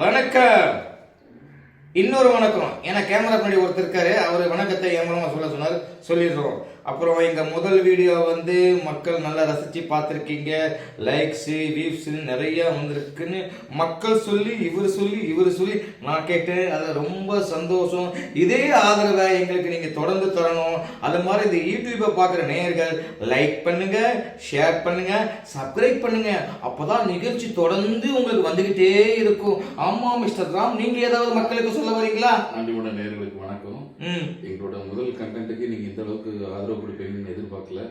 வணக்கம். இன்னொரு வணக்கம். ஏன்னா கேமரா முன்னாடி ஒருத்தர் இருக்காரு, அவர் வணக்கத்தை என் மூலமா சொன்னார், சொல்லிடுறோம். அப்புறம் எங்க முதல் வீடியோ மக்கள் நல்லா ரசிச்சு பார்த்துருக்கீங்க. லைக்ஸ் வியூஸ் நிறைய வந்திருக்குன்னு மக்கள் சொல்லி இவர் சொல்லி நான் கேட்டேன். அதில் ரொம்ப சந்தோஷம். இதே ஆதரவை எங்களுக்கு நீங்க தொடர்ந்து தரணும். அது மாதிரி இந்த யூடியூப்பை பார்க்குற நேயர்கள் லைக் பண்ணுங்க, ஷேர் பண்ணுங்க, சப்ஸ்கிரைப் பண்ணுங்க. அப்போதான் நிகழ்ச்சி தொடர்ந்து உங்களுக்கு வந்துகிட்டே இருக்கும். ஆமா மிஸ்டர் ராம், நீங்க ஏதாவது மக்களுக்கு சொல்ல வரீங்களா? ஆண்டியோட நேயர்களுக்கு வணக்கம். எங்களோட முதல் கண்டென்ட்டுக்கு நீங்க இந்த அளவுக்கு ஆதரவு கொடுப்பீங்கன்னு எதிர்பார்க்கல.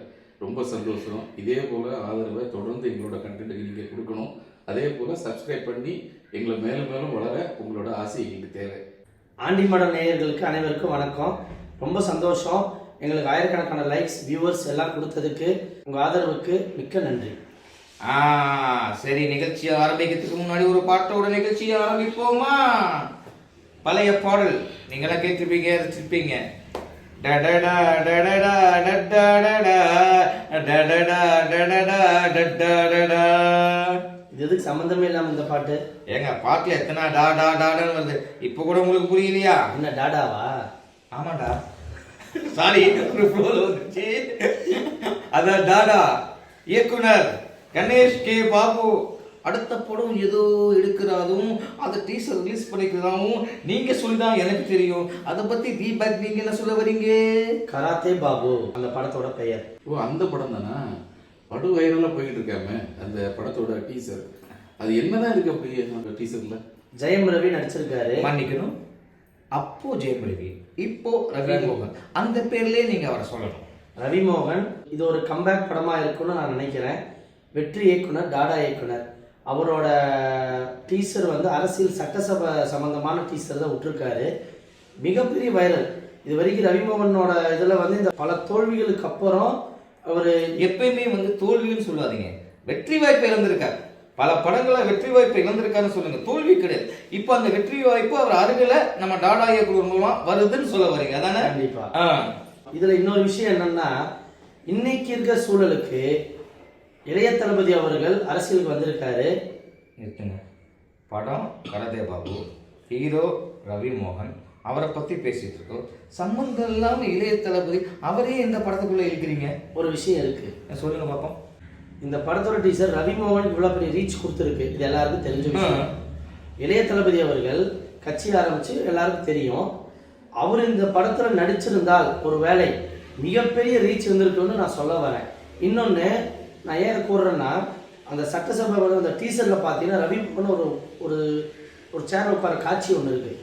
ரொம்ப சந்தோஷம். இதே போல ஆதரவை தொடர்ந்து எங்களோட கண்டென்ட்டுக்கு நீங்க கொடுக்கணும். அதே போல சப்ஸ்கிரைப் பண்ணி எங்களை மேலும் மேலும் வளர உங்களோட ஆசை எங்களுக்கு தேவை. ஆண்டி மடம் நேயர்களுக்கு அனைவருக்கும் வணக்கம். ரொம்ப சந்தோஷம். எங்களுக்கு ஆயிரக்கணக்கான லைக்ஸ் வியூவர்ஸ் எல்லாம் கொடுத்ததுக்கு உங்க ஆதரவுக்கு மிக்க நன்றி. சரி, நிகழ்ச்சியை ஆரம்பிக்கிறதுக்கு முன்னாடி ஒரு பாட்டோட நிகழ்ச்சியை ஆரம்பிப்போமா? பழைய பாடல் நீங்களாம் கேட்டிருப்பீங்க, ரசிச்சிருப்பீங்க. இது எதுக்கு சம்பந்தமே இல்லாம இந்த பாட்டு? ஏங்க பாட்டுல எத்தனை டா டா டாடான்னு வருது. இப்ப கூட உங்களுக்கு புரியலையா? என்ன டாடாவா? ஆமாடா, சாரி, ஒரு ஃப்ளோல வந்துச்சு. அதான் டாடா. இயக்குனர் கணேஷ் கே பாபு அடுத்த படம் ஏதோ எடுக்கிறாதும், அதை டீசர் ரிலீஸ் பண்ணிக்கிறதாவும் நீங்க சொல்லிதான் எனக்கு தெரியும். அதை பத்தி தீபக் நீங்க என்ன சொல்ல வரீங்க? கராத்தே பாபு அந்த படத்தோட பெயர். ஓ, அந்த படம் தானா? படு வைரலா போயிட்டு இருக்காம அந்த படத்தோட டீசர். அது என்னதான் இருக்கு அப்படி அந்த டீசர்ல? ஜெயம் ரவி நடிச்சிருக்காரு. மன்னிக்கணும், அப்போ ஜெயம் ரவி, இப்போ ரவி மோகன். அந்த பேர்லயே நீங்க அவரை சொல்லணும். ரவி மோகன். இது ஒரு கம்பேக் படமா இருக்கும்னு நான் நினைக்கிறேன். வெற்றி இயக்குனர், டாடா இயக்குனர். அவரோட டீசர் அரசியல் சட்டசபை சம்பந்தமான டீசர் தான் விட்டுருக்காரு. மிகப்பெரிய வைரல். இது வரைக்கும் ரவிமோகனோட இதில் இந்த பல தோல்விகளுக்கு அப்புறம் அவர் எப்பயுமே தோல்வின்னு சொல்லாதீங்க, வெற்றி வாய்ப்பு இழந்திருக்காரு. பல படங்களை வெற்றி வாய்ப்பு இழந்திருக்காருன்னு சொல்லுங்க, தோல்வி கிடையாது. இப்போ அந்த வெற்றி வாய்ப்பு அவர் அருகில நம்ம டாடா இயக்குனர் மூலமா வருதுன்னு சொல்ல வரீங்க, அதானே? கண்டிப்பா. இதுல இன்னொரு விஷயம் என்னன்னா, இன்னைக்கு இருக்கிற சூழலுக்கு இளைய தளபதி அவர்கள் அரசியலுக்கு வந்திருக்காரு. இருக்குங்க. படம் கராத்தே பாபு, ஹீரோ ரவி மோகன், அவரை பத்தி பேசிட்டு இருக்கோம். சம்பந்தம் இல்லாம இளைய தளபதி அவரே இந்த படத்துக்குள்ள இருக்கிறீங்க. ஒரு விஷயம் இருக்கு, சொல்லுங்க பாப்போம். இந்த படத்தோட டீசர் ரவி மோகனுக்கு இவ்வளவு பெரிய ரீச் கொடுத்துருக்கு. இது எல்லாருக்கும் தெரிஞ்ச விஷயம். இளைய தளபதி அவர்கள் கட்சி ஆரம்பிச்சு எல்லாருக்கும் தெரியும். அவர் இந்த படத்துல நடிச்சிருந்தால் ஒரு வேளை மிகப்பெரிய ரீச் வந்திருக்குன்னு நான் சொல்ல வரேன். இன்னொன்னு நான் ஏன் கூறுறேன்னா, அந்த சட்டசபை அந்த டீசரில் பார்த்தீங்கன்னா ரவி மோகன் ஒரு ஒரு சேர் உட்கார காட்சி ஒன்று இருக்குது.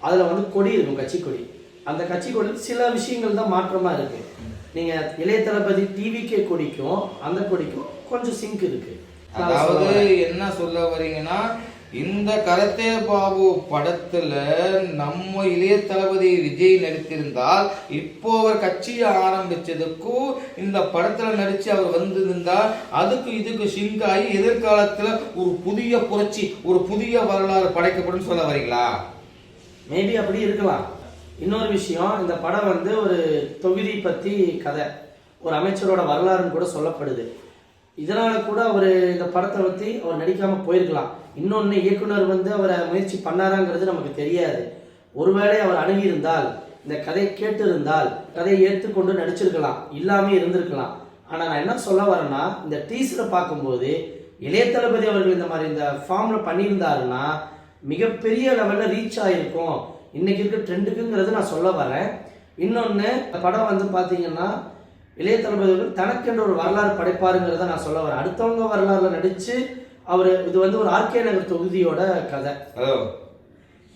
அதில் கொடி இருக்கும், கட்சி கொடி. அந்த கட்சி கொடி சில விஷயங்கள் தான் மாற்றமாக இருக்குது. நீங்கள் இளைய தளபதி டிவிகே கொடிக்கும் அந்த கொடிக்கும் கொஞ்சம் சிங்க் இருக்குது. அதாவது என்ன சொல்ல வரீங்கன்னா, இந்த கராத்தே பாபு படத்துல நம்ம இளைய தளபதி விஜய் நடித்திருந்தால், இப்போ அவர் கட்சியை ஆரம்பிச்சதுக்கும் இந்த படத்துல நடிச்சு அவர் வந்திருந்தால் அதுக்கு இதுக்கு சிங்க் ஆகி எதிர்காலத்துல ஒரு புதிய புரட்சி, ஒரு புதிய வரலாறு படைக்கப்படும் சொல்ல வரீங்களா? மேபி அப்படி இருக்கலாம். இன்னொரு விஷயம், இந்த படம் ஒரு தொகுதி பத்தி கதை, ஒரு அமைச்சரோட வரலாறுன்னு கூட சொல்லப்படுது. இதனால கூட அவர் இந்த படத்தை பற்றி அவர் நடிக்காம போயிருக்கலாம். இன்னொன்று, இயக்குனர் அவரை முயற்சி பண்ணாராங்கிறது நமக்கு தெரியாது. ஒருவேளை அவர் அணுகியிருந்தால், இந்த கதையை கேட்டு இருந்தால், கதையை ஏற்றுக்கொண்டு நடிச்சிருக்கலாம், இல்லாமல் இருந்திருக்கலாம். ஆனால் நான் என்ன சொல்ல வரேன்னா, இந்த டீசரை பார்க்கும்போது இளைய தளபதி அவர்கள் இந்த மாதிரி இந்த ஃபார்மில் பண்ணியிருந்தாருன்னா மிகப்பெரிய லெவலில் ரீச் ஆகிருக்கும் இன்னைக்கு இருக்க ட்ரெண்டுக்குங்கிறது நான் சொல்ல வரேன். இன்னொன்று, படம் பார்த்தீங்கன்னா இளைய தளபதிகள் தனக்கென்ற ஒரு வரலாறு படைப்பாருங்கிறத நான் சொல்ல வரேன். அடுத்தவங்க வரலாறுல நடிச்சு அவர் இது ஒரு ஆர்கே நகர் தொகுதியோட கதை.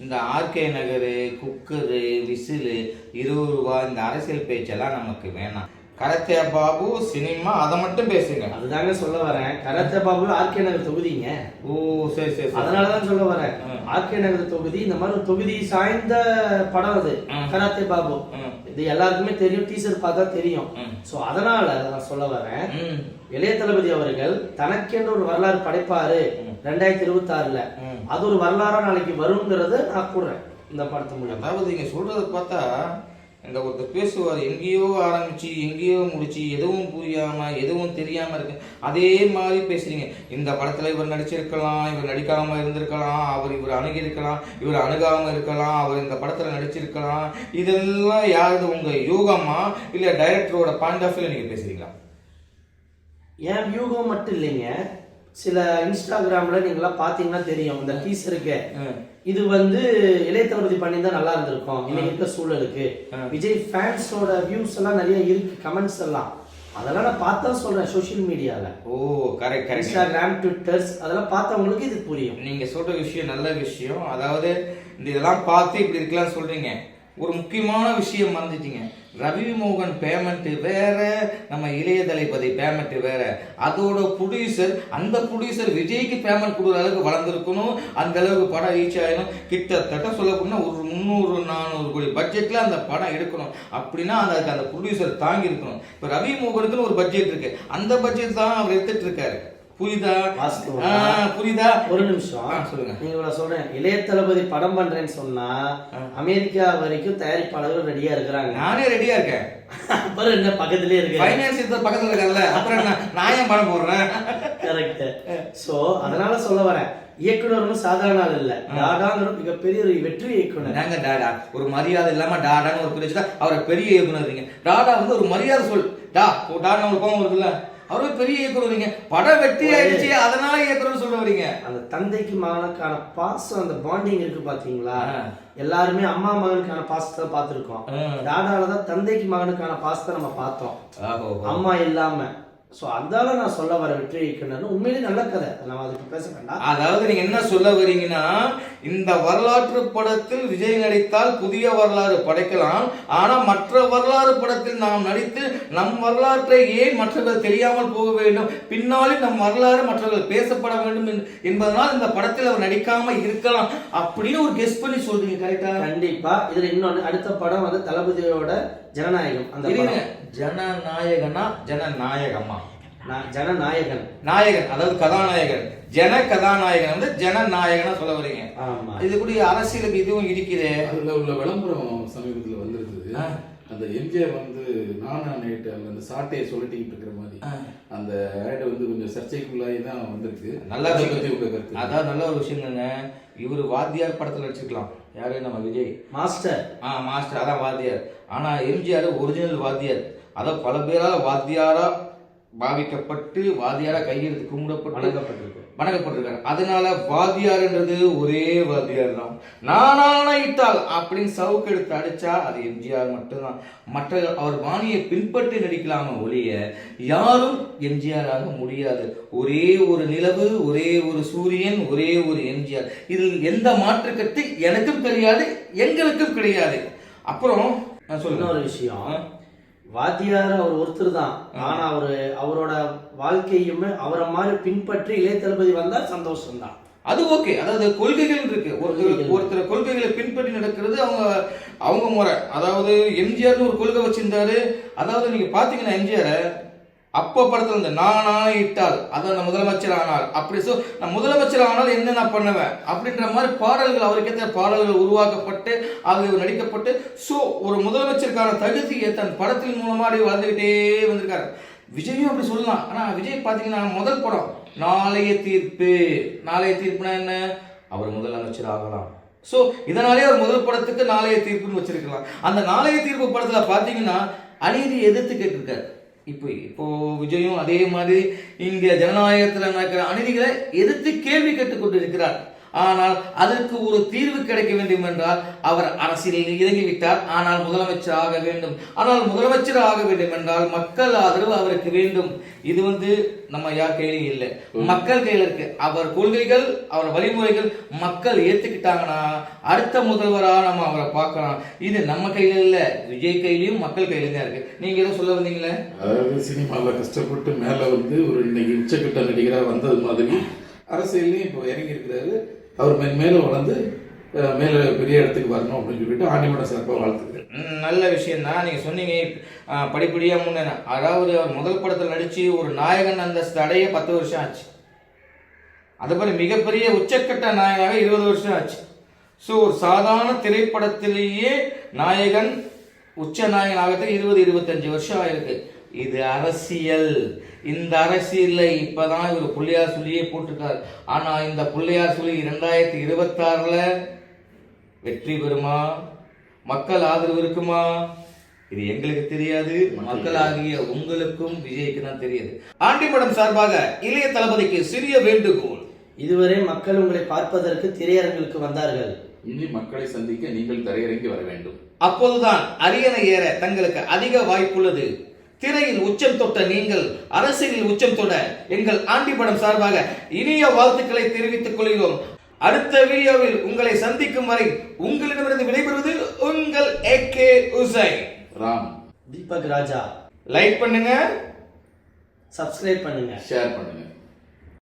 இந்த ஆர்கே நகரு, குக்கரு, விசிலு, 20 ரூபா இந்த அரசியல் பேச்செல்லாம் நமக்கு வேணாம். கராத்தே பாபு சினிமா, அதை மட்டும் பேசுங்க. அதுதாங்க சொல்ல வரேன். கராத்தே பாபு ஆர்கே நகர் தொகுதிங்க. ஓ சரி சரி, அதனாலதான் சொல்ல வரேன். ஆர்கே நகர் தொகுதி இந்த மாதிரி ஒரு தொகுதி சாய்ந்த படம் அது கராத்தே பாபு. இது எல்லாருக்குமே தெரியும், டீசர் பார்த்தா தெரியும். சோ அதனால நான் சொல்ல வரேன், இளைய தளபதி அவர்கள் தனக்கென்று ஒரு வரலாறு படைப்பாரு 2026ல. அது ஒரு வரலாறா நாளைக்கு வருங்கிறது நான் கூறுறேன் இந்த படத்து மூலம். அதாவது நீங்க சொல்றதை பார்த்தா இந்த ஒருத்தர் பேசுவார், எங்கேயோ ஆரம்பிச்சு எங்கேயோ முடிச்சு எதுவும் புரியாம எதுவும் தெரியாம இருக்கு, அதே மாதிரி பேசுறீங்க. இந்த படத்துல இவர் நடிச்சிருக்கலாம், இவர் நடிக்காம இருந்திருக்கலாம், இவர் அணுகியிருக்கலாம், இவர் அணுகாம இருக்கலாம், அவர் இந்த படத்துல நடிச்சிருக்கலாம். இதெல்லாம் யாரு உங்க யூகமா இல்ல டைரக்டரோட பாயிண்ட் ஆஃப் வியூல நீங்க பேசுறீங்களா? ஏன் வியூகம் மட்டும் இல்லைங்க, சில இன்ஸ்டாகிராம்ல நீங்களாம் பாத்தீங்கன்னா தெரியும், இந்த டீசருக்கு இது வந்து இளைய தளபதி பண்ணியிருந்தா நல்லா இருந்திருக்கும் இன்னைக்கு இருக்க சூழலுக்கு. விஜய் ஃபேன்ஸோட வியூஸ் எல்லாம் நிறைய இருக்கு, கமெண்ட்ஸ் எல்லாம், அதெல்லாம் நான் பார்த்தா சொல்றேன் சோஷியல் மீடியால. ஓ கரெக்ட், இன்ஸ்டாகிராம், ட்விட்டர்ஸ் அதெல்லாம் பார்த்தவங்களுக்கு இது புரியும். நீங்க சொல்ற விஷயம் நல்ல விஷயம். அதாவது இந்த இதெல்லாம் பார்த்து இப்படி இருக்கலாம் சொல்றீங்க. ஒரு முக்கியமான விஷயம் மறந்துட்டீங்க. ரவி மோகன் பேமெண்ட் வேற, நம்ம இளைய தளபதி பேமெண்ட் வேற. அதோட ப்ரொடியூசர், அந்த ப்ரொடியூசர் விஜய்க்கு பேமெண்ட் கொடுக்குற அளவுக்கு வளர்ந்துருக்கணும், அந்த அளவுக்கு படம் ரீச் ஆகிடும். கிட்டத்தட்ட சொல்ல போனா ஒரு 300-400 கோடி பட்ஜெட்ல அந்த படம் எடுக்கணும். அப்படின்னா அதுக்கு அந்த ப்ரொடியூசர் தாங்கி இருக்கணும். இப்போ ரவி மோகனுக்குன்னு ஒரு பட்ஜெட் இருக்கு, அந்த பட்ஜெட் தான் அவர் எடுத்துட்டு இருக்காரு. புரியுதா? புரியுதா? ஒரு நிமிஷம் சொல்லுங்க. நீங்க சொல்றேன், இளைய தளபதி படம் பண்றேன்னு சொன்னா அமெரிக்கா வரைக்கும் தயாரிப்பாளர்கள் ரெடியா இருக்கிறாங்க. நானே ரெடியா இருக்கேன். அப்புறம் என்ன பக்கத்துலயே இருக்கு, ஃபைனான்ஸ் பக்கத்துல இருக்கல, அப்புறம் நான் ஏன் படம் போடுறேன்? கரெக்ட். சோ அதனால சொல்ல வரேன், இயக்குனர் சாதாரண ஆள் இல்ல, டாடாங்கிற மிகப்பெரிய ஒரு வெற்றி இயக்குனர். நாங்க டாடா ஒரு மரியாதை இல்லாம டாடான்னு ஒரு பிரிச்சுட்டா அவரை பெரிய இயக்குனர். டாடா வந்து ஒரு மரியாதை சொல். டாடா உங்களுக்கு கோபம் வருதுல்ல, அவரு பெரிய இயக்குறீங்க, படம் வெற்றி ஆயிடுச்சு அதனால இயக்குறன்னு சொல்ல வரீங்க. அந்த தந்தைக்கு மகனுக்கான பாசம், அந்த பாண்டிங் இருக்கு பாத்தீங்களா? எல்லாருமே அம்மா மகனுக்கான பாசத்தை பார்த்திருக்கோம், டாடாலதான் தந்தைக்கு மகனுக்கான பாசத்தை நம்ம பார்த்தோம், அம்மா இல்லாம. சோ அதால நான் சொல்ல வர வெற்றி இயக்குனர் உண்மையிலேயே நல்ல கதை, நம்ம அதுக்கு பேச வேண்டாம். அதாவது நீங்க என்ன சொல்ல வரீங்கன்னா, இந்த வரலாற்று படத்தில் விஜய் நடித்தால் புதிய வரலாறு படைக்கலாம், ஆனா மற்ற வரலாறு படத்தில் நாம் நடித்து நம் வரலாற்றை ஏன் மற்றவர்கள் தெரியாமல் போக வேண்டும், பின்னாலும் நம் வரலாறு மற்றவர்கள் பேசப்பட வேண்டும் என்பதனால் இந்த படத்தில் அவர் நடிக்காம இருக்கலாம் அப்படின்னு ஒரு கெஸ் பண்ணி சொல்றீங்க. கரெக்டா? கண்டிப்பா. இதுல இன்னொன்னு, அடுத்த படம் வந்து தளபதியோட ஜனநாயகம். அந்த ஜனநாயகனா ஜனநாயகமா? ஜனநாயகன், நாயகன் அதாவது கதாநாயகன், ஜன கதாநாயகன் வந்து ஜனநாயகனா சொல்ல வரீங்க. இது கூட அரசியலுக்கு இதுவும் இருக்குது. அதுல உள்ள விளம்பரம் சமீபத்துல வந்திருக்குது. அந்த எம்ஜிஆர் வந்து நானேட்டு அந்த சாட்டையை சொல்லிட்டு இருக்கிற மாதிரி அந்த ஆட் வந்து கொஞ்சம் சர்ச்சைக்குள்ளாகி தான் வந்திருக்கு. நல்லா கருத்து, அதான் நல்ல ஒரு விஷயங்க. இவர் வாத்தியார் படத்துல வச்சிருக்கலாம், யாரு நம்ம விஜய் மாஸ்டர். மாஸ்டர் அதான் வாத்தியார். ஆனா எம்ஜிஆர் ஒரிஜினல் வாத்தியார், அதான் பல பேரால் வாத்தியாரா பாவிக்கப்பட்டு வாத்தியாரா கையெழுத்து கும்பிடப்பட்டு வணங்கப்பட்டிருக்காரு. அதனால வாத்தியார்ன்றது ஒரே வாத்தியார் தான். நானாயிட்டால் அப்படின்னு சவுக்கு எடுத்து அடிச்சா அது எம்ஜிஆர் மட்டும்தான். மற்ற அவர் பாணியை பின்பற்றி நடிக்கலாம ஒழிய யாரும் எம்ஜிஆர் ஆக முடியாது. ஒரே ஒரு நிலவு, ஒரே ஒரு சூரியன், ஒரே ஒரு எம்ஜிஆர். இதில் எந்த மாற்று கருத்து எனக்கும் தெரியாது, எங்களுக்கும் கிடையாது. அப்புறம் நான் சொல்ல ஒரு விஷயம், வாத்தியார் அவர் ஒருத்தர் தான், ஆனா அவரோட வாழ்க்கையுமே அவரை மாதிரி பின்பற்றி இளைய தளபதி வந்தா சந்தோஷம் தான். அது ஓகே. அதாவது கொள்கைகள் இருக்கு, ஒருத்தர் கொள்கைகளை பின்பற்றி நடக்கிறது அவங்க முறை. அதாவது எம்ஜிஆர்னு ஒரு கொள்கை வச்சிருந்தாரு. அதாவது நீங்க பாத்தீங்கன்னா எம்ஜிஆர் அப்போ படத்துல இருந்து நானாயிட்டால் அதான் முதலமைச்சர் ஆனால் அப்படி நான் முதலமைச்சர் ஆனால் என்ன நான் பண்ணுவேன் அப்படின்ற மாதிரி பாடல்கள், அவருக்கேற்ற பாடல்கள் உருவாக்கப்பட்டு அது நடிக்கப்பட்டு ஒரு முதலமைச்சருக்கான தகுதியை தன் படத்தின் மூலமாக வளர்ந்துகிட்டே வந்திருக்காரு. விஜயும் அப்படி சொல்லலாம். ஆனா விஜய் பாத்தீங்கன்னா முதல் படம் நாளைய தீர்ப்பு. நாளைய தீர்ப்புனா என்ன? அவர் முதலமைச்சர் ஆகலாம். இதனாலே அவர் முதல் படத்துக்கு நாளைய தீர்ப்புன்னு வச்சிருக்கலாம். அந்த நாளைய தீர்ப்பு படத்துல பாத்தீங்கன்னா அநீதி எதிர்த்து கேட்டிருக்காரு. இப்போ விஜயும் அதே மாதிரி இங்க ஜனநாயகத்தில் நடக்கிற அநீதிகளை எதிர்த்து கேள்வி கேட்டுக் கொண்டிருக்கிறார். ஆனால் அதற்கு ஒரு தீர்வு கிடைக்க வேண்டும் என்றால் அவர் அரசியலில் இறங்கிவிட்டார். ஆனால் முதலமைச்சர் ஆக வேண்டும். ஆனால் முதலமைச்சர் ஆக வேண்டும் என்றால் மக்கள் ஆதரவு அவருக்கு வேண்டும். இது நம்ம யார் கையிலும் இல்லை, மக்கள் கையில் இருக்கு. அவர் கொள்கைகள், அவர் வழிமுறைகள் மக்கள் ஏத்துக்கிட்டாங்கன்னா அடுத்த முதல்வரா நம்ம அவரை பார்க்கலாம். இது நம்ம கையில இல்ல, விஜய் கையிலயும் மக்கள் கையில தான் இருக்கு. நீங்க ஏதோ சொல்ல வந்தீங்களே, அதாவது சினிமாவில் கஷ்டப்பட்டு மேல ஒரு இன்னைக்கு உச்சக்கட்ட நடிகராக வந்தது மாதிரி அரசியல்லையும் இப்போ இறங்கி இருக்கிறாரு. அவர் மேலும் வளர்ந்து மேல பெரிய இடத்துக்கு வரணும் அப்படின்னு சொல்லிட்டு ஆண்டிமட சார்பாக வாழ்த்துக்கிறேன். நல்ல விஷயம் தான் நீங்க சொன்னீங்க. படிப்படியா முன்னேற, அதாவது அவர் முதல் படத்தில் நடிச்சு ஒரு நாயகன் அந்தஸ்து அடைய 10 வருஷம் ஆச்சு. அது மாதிரி மிகப்பெரிய உச்சக்கட்ட நாயகனாக 20 வருஷம் ஆச்சு. ஒரு சாதாரண திரைப்படத்திலேயே நாயகன் உச்சநாயகன் ஆகத்துக்கு 20-25 வருஷம் ஆயிருக்கு. இது அரசியல். இந்த அரசியல்ல இப்பதான் இவர் பிள்ளையார் சொல்லியே போட்டிருக்காரு. ஆனா இந்த பிள்ளையார் சொல்லி 2026ல வெற்றி பெறுமா? மக்கள் ஆதரவு இருக்குமா? இது எங்களுக்கு தெரியாது, மக்களாகிய உங்களுக்கும் விஜய்க்கு தான் தெரியாது. ஆண்டிமடம் சார்பாக இளைய தளபதிக்கு சிறிய வேண்டுகோள். இதுவரை மக்கள் உங்களை பார்ப்பதற்கு திரையரங்குக்கு வந்தார்கள். இனி மக்களை சந்திக்க நீங்கள் திரையிறங்கி வர வேண்டும். அப்போதுதான் அரியணை ஏற தங்களுக்கு அதிக வாய்ப்புள்ளது. திரையில் உச்சம் தொட்ட நீங்கள் அரசியலில் உச்சம் தொட எங்கள் ஆண்டிமடம் சார்பாக இனிய வாழ்த்துக்களை தெரிவித்துக் கொள்கிறோம். அடுத்த வீடியோவில் உங்களை சந்திக்கும் வரை உங்களிடமிருந்து விடைபெறுவது உங்கள் AK உசைன். ராம், தீபக் ராஜா. லைக் பண்ணுங்க, சப்ஸ்கிரைப் பண்ணுங்க, ஷேர் பண்ணுங்க.